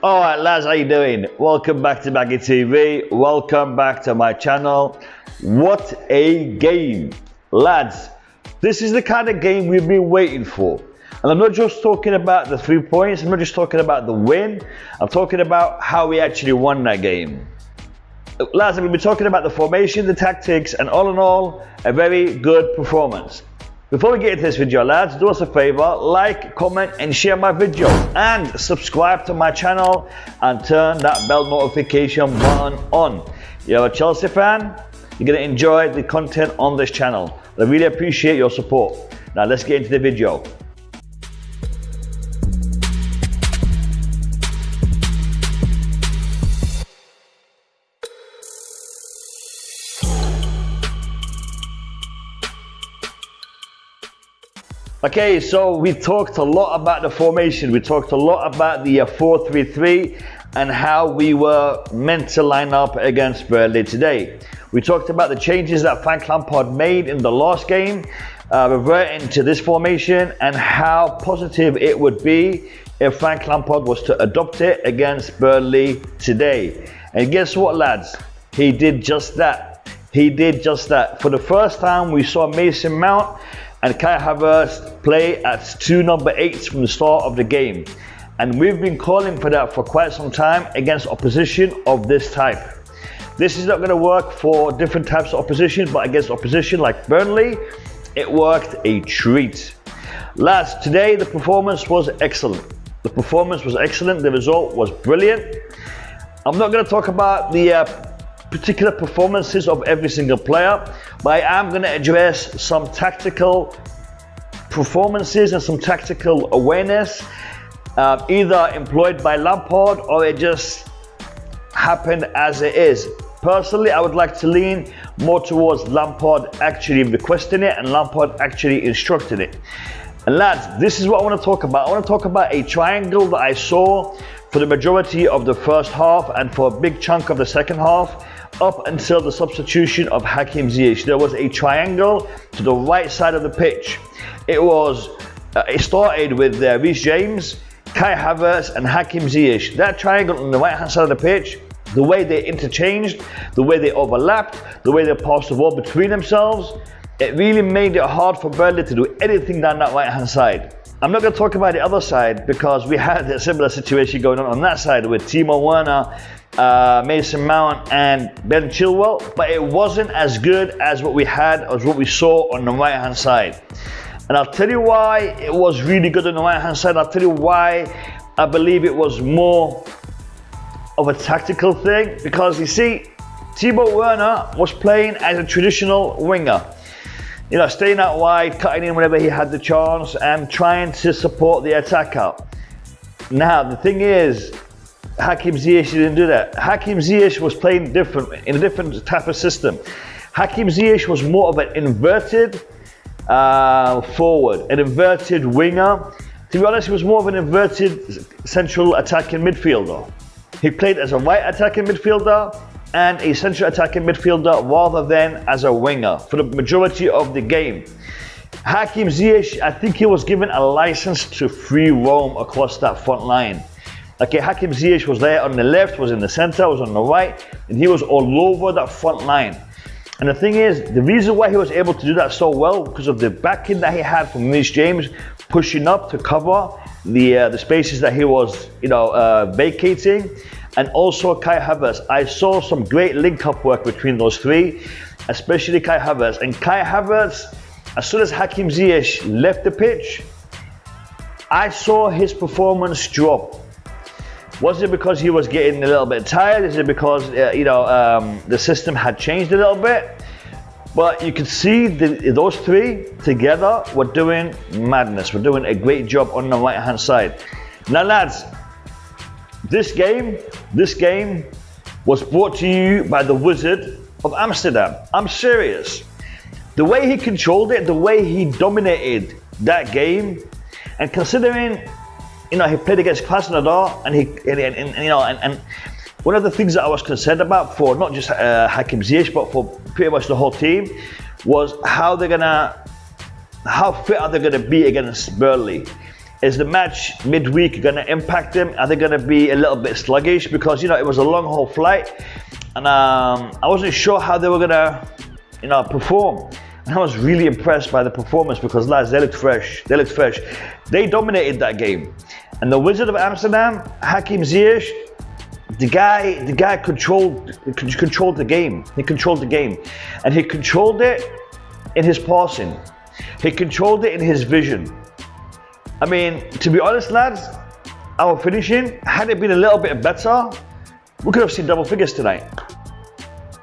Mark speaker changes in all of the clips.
Speaker 1: All right, lads, how you doing? Welcome back to Maggie TV. Welcome back to my channel. What a game, lads! This is the kind of game we've been waiting for. And I'm not just talking about the 3 points. I'm not just talking about the win. I'm talking about how we actually won that game. Lads, we've been talking about the formation, the tactics, and all in all, a very good performance. Before we get into this video, lads, do us a favor, like, comment, and share my video, and subscribe to my channel, and turn that bell notification button on. You're a Chelsea fan, you're gonna enjoy the content on this channel. I really appreciate your support. Now let's get into the video. Okay, so we talked a lot about the formation. We talked a lot about the 4-3-3 and how we were meant to line up against Burnley today. We talked about the changes that Frank Lampard made in the last game, reverting to this formation, and how positive it would be if Frank Lampard was to adopt it against Burnley today. And guess what, lads? He did just that. He did just that. For the first time, we saw Mason Mount and Kai Havertz play as 2 number 8s from the start of the game. And we've been calling for that for quite some time against opposition of this type. This is not going to work for different types of opposition, but against opposition like Burnley, it worked a treat. Lads, today the performance was excellent. The performance was excellent, the result was brilliant. I'm not going to talk about the particular performances of every single player, but I am going to address some tactical performances and some tactical awareness, either employed by Lampard or it just happened as it is. Personally, I would like to lean more towards Lampard actually requesting it and Lampard actually instructing it. And lads, this is what I want to talk about. I want to talk about a triangle that I saw for the majority of the first half and for a big chunk of the second half, up until the substitution of Hakim Ziyech. There was a triangle to the right side of the pitch. It started with Reece James, Kai Havertz, and Hakim Ziyech. That triangle on the right hand side of the pitch, the way they interchanged, the way they overlapped, the way they passed the ball between themselves, it really made it hard for Burnley to do anything down that right hand side. I'm not going to talk about the other side because we had a similar situation going on that side with Timo Werner, Mason Mount, and Ben Chilwell, but it wasn't as good as what we had, as what we saw on the right hand side. And I'll tell you why it was really good on the right hand side. I'll tell you why I believe it was more of a tactical thing, because you see, Timo Werner was playing as a traditional winger. You know, staying out wide, cutting in whenever he had the chance, and trying to support the attacker. Now, the thing is, Hakim Ziyech didn't do that. Hakim Ziyech was playing different, in a different type of system. Hakim Ziyech was more of an inverted forward, an inverted winger. To be honest, he was more of an inverted central attacking midfielder. He played as a right attacking midfielder and a central attacking midfielder rather than as a winger for the majority of the game. Hakim Ziyech, I think he was given a license to free roam across that front line. Okay, Hakim Ziyech was there on the left, was in the center, was on the right, and he was all over that front line. And the thing is, the reason why he was able to do that so well, because of the backing that he had from Reece James, pushing up to cover the spaces that he was, vacating, and also Kai Havertz. I saw some great link-up work between those three, especially Kai Havertz. And Kai Havertz, as soon as Hakim Ziyech left the pitch, I saw his performance drop. Was it because he was getting a little bit tired? Is it because the system had changed a little bit? But you could see those three together were doing madness. We're doing a great job on the right-hand side. Now, lads, this game was brought to you by the Wizard of Amsterdam. I'm serious. The way he controlled it, the way he dominated that game, and considering, he played against Krasnodar, and one of the things that I was concerned about for not just Hakim Ziyech, but for pretty much the whole team, was how fit are they gonna be against Burnley. Is the match midweek going to impact them? Are they going to be a little bit sluggish? Because, you know, it was a long haul flight, and I wasn't sure how they were going to, you know, perform. And I was really impressed by the performance because, lads, they looked fresh. They looked fresh. They dominated that game. And the Wizard of Amsterdam, Hakim Ziyech, the guy controlled the game. He controlled the game, and he controlled it in his passing. He controlled it in his vision. I mean, to be honest, lads, our finishing, had it been a little bit better, we could have seen double figures tonight.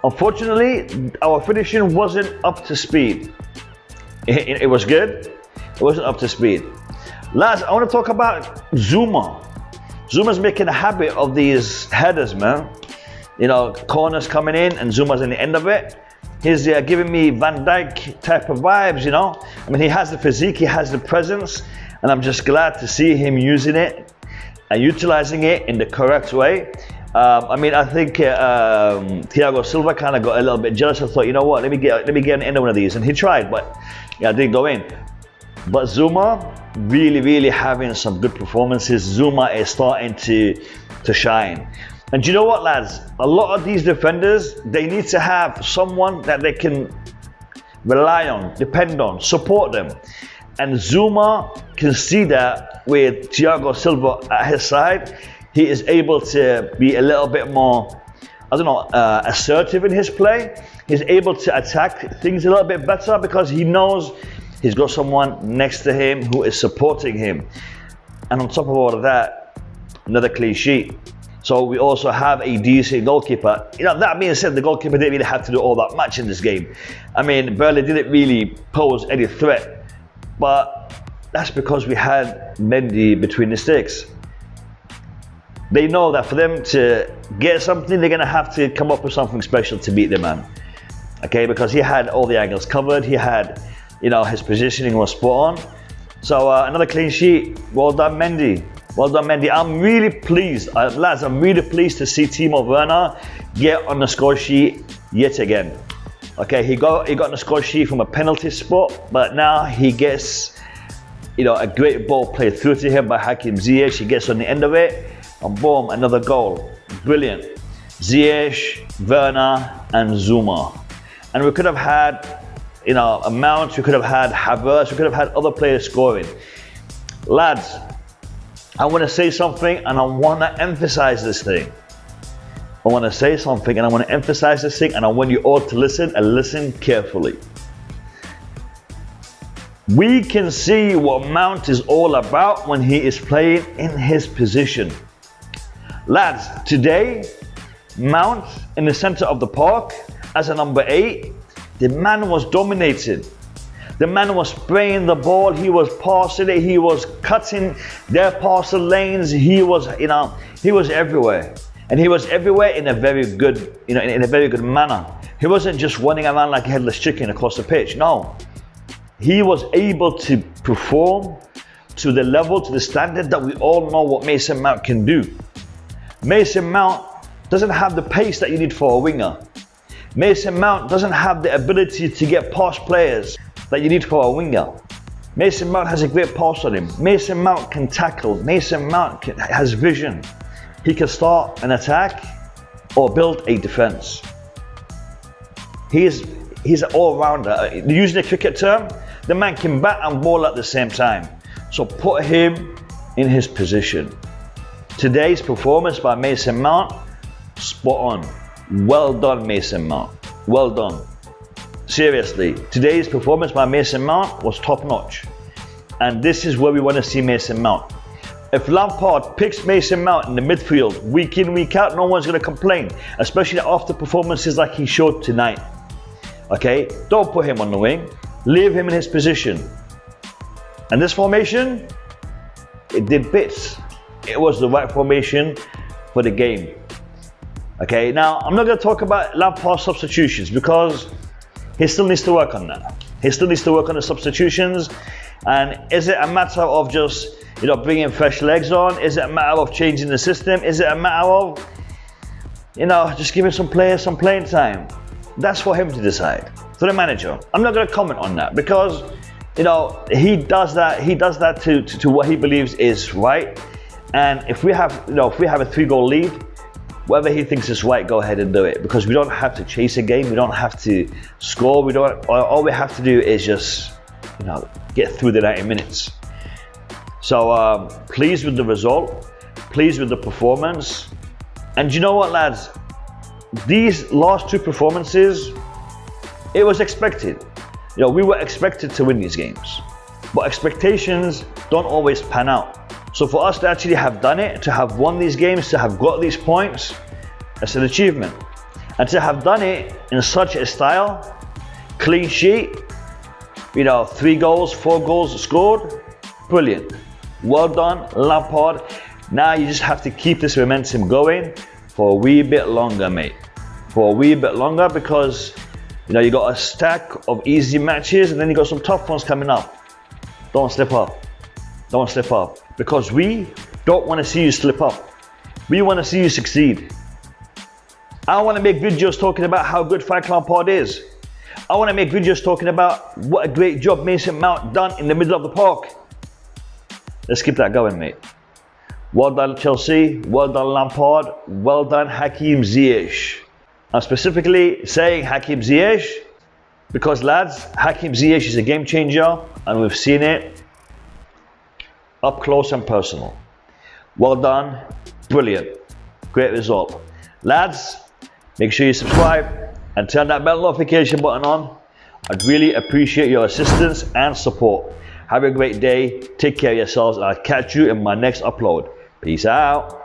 Speaker 1: Unfortunately, our finishing wasn't up to speed. It was good, it wasn't up to speed. Lads, I want to talk about Zuma. Zuma's making a habit of these headers, man. You know, corners coming in and Zuma's in the end of it. He's giving me Van Dijk type of vibes, you know. I mean, he has the physique, he has the presence, and I'm just glad to see him using it and utilizing it in the correct way. I mean, I think Thiago Silva kind of got a little bit jealous. I thought, you know what, let me get an end of one of these, and he tried, but yeah, it didn't go in. But Zuma really having some good performances. Zuma is starting to shine. And do you know what, lads? A lot of these defenders, they need to have someone that they can rely on, depend on, support them. And Zuma can see that with Thiago Silva at his side. He is able to be a little bit more, I don't know, assertive in his play. He's able to attack things a little bit better because he knows he's got someone next to him who is supporting him. And on top of all of that, another clean sheet. So we also have a decent goalkeeper. You know, that being said, the goalkeeper didn't really have to do all that much in this game. I mean, Burnley didn't really pose any threat, but that's because we had Mendy between the sticks. They know that for them to get something, they're gonna have to come up with something special to beat the man. Okay, because he had all the angles covered. He had, you know, his positioning was spot on. So another clean sheet. Well done, Mendy. Well done, Mendy. I'm really pleased, lads. I'm really pleased to see Timo Werner get on the score sheet yet again. Okay, he got on the score sheet from a penalty spot, but now he gets, you know, a great ball played through to him by Hakim Ziyech. He gets on the end of it, and boom, another goal. Brilliant. Ziyech, Werner, and Zuma. And we could have had, you know, a Mount. We could have had Havertz. We could have had other players scoring. Lads, I want to say something and I want to emphasize this thing. I want to say something and I want to emphasize this thing, and I want you all to listen and listen carefully. We can see what Mount is all about when he is playing in his position. Lads, today, Mount in the center of the park as a number 8, the man was dominating. The man was spraying the ball, he was passing it, he was cutting their passing lanes, he was, you know, he was everywhere. And he was everywhere in a very good, you know, in a very good manner. He wasn't just running around like a headless chicken across the pitch, no. He was able to perform to the level, to the standard that we all know what Mason Mount can do. Mason Mount doesn't have the pace that you need for a winger. Mason Mount doesn't have the ability to get past players that you need for a winger. Mason Mount has a great pass on him. Mason Mount can tackle. Mason Mount has vision. He can start an attack or build a defense. He's an all-rounder. Using a cricket term, the man can bat and ball at the same time. So put him in his position. Today's performance by Mason Mount, spot on. Well done, Mason Mount. Well done. Seriously, today's performance by Mason Mount was top-notch. And this is where we want to see Mason Mount. If Lampard picks Mason Mount in the midfield week in, week out, no one's going to complain, especially after performances like he showed tonight. Okay, don't put him on the wing, leave him in his position. And this formation, it did bits. It was the right formation for the game. Okay, now I'm not going to talk about Lampard's substitutions because he still needs to work on that. He still needs to work on the substitutions. And is it a matter of just, you know, bringing fresh legs on? Is it a matter of changing the system? Is it a matter of, you know, just giving some players some playing time? That's for him to decide, for the manager. I'm not going to comment on that because You know, he does that to what he believes is right. And if we have, you know, if we have a 3-goal lead, whatever he thinks is right, go ahead and do it, because we don't have to chase a game, we don't have to score, all we have to do is just, you know, get through the 90 minutes. So pleased with the result, pleased with the performance. And you know what, lads, these last 2 performances, it was expected. You know, we were expected to win these games, but expectations don't always pan out. So for us to actually have done it, to have won these games, to have got these points, that's an achievement. And to have done it in such a style, clean sheet, you know, 3 goals, 4 goals scored, brilliant. Well done, Lampard. Now you just have to keep this momentum going for a wee bit longer, mate. For a wee bit longer, because, you know, you got a stack of easy matches and then you got some tough ones coming up. Don't slip up. Don't slip up. Because we don't want to see you slip up. We want to see you succeed. I want to make videos talking about how good Frank Lampard is. I want to make videos talking about what a great job Mason Mount done in the middle of the park. Let's keep that going, mate. Well done, Chelsea. Well done, Lampard. Well done, Hakim Ziyech. I'm specifically saying Hakim Ziyech because, lads, Hakim Ziyech is a game changer, and we've seen it up close and personal. Well done, brilliant, great result. Lads, make sure you subscribe and turn that bell notification button on. I'd really appreciate your assistance and support. Have a great day, take care of yourselves, and I'll catch you in my next upload. Peace out.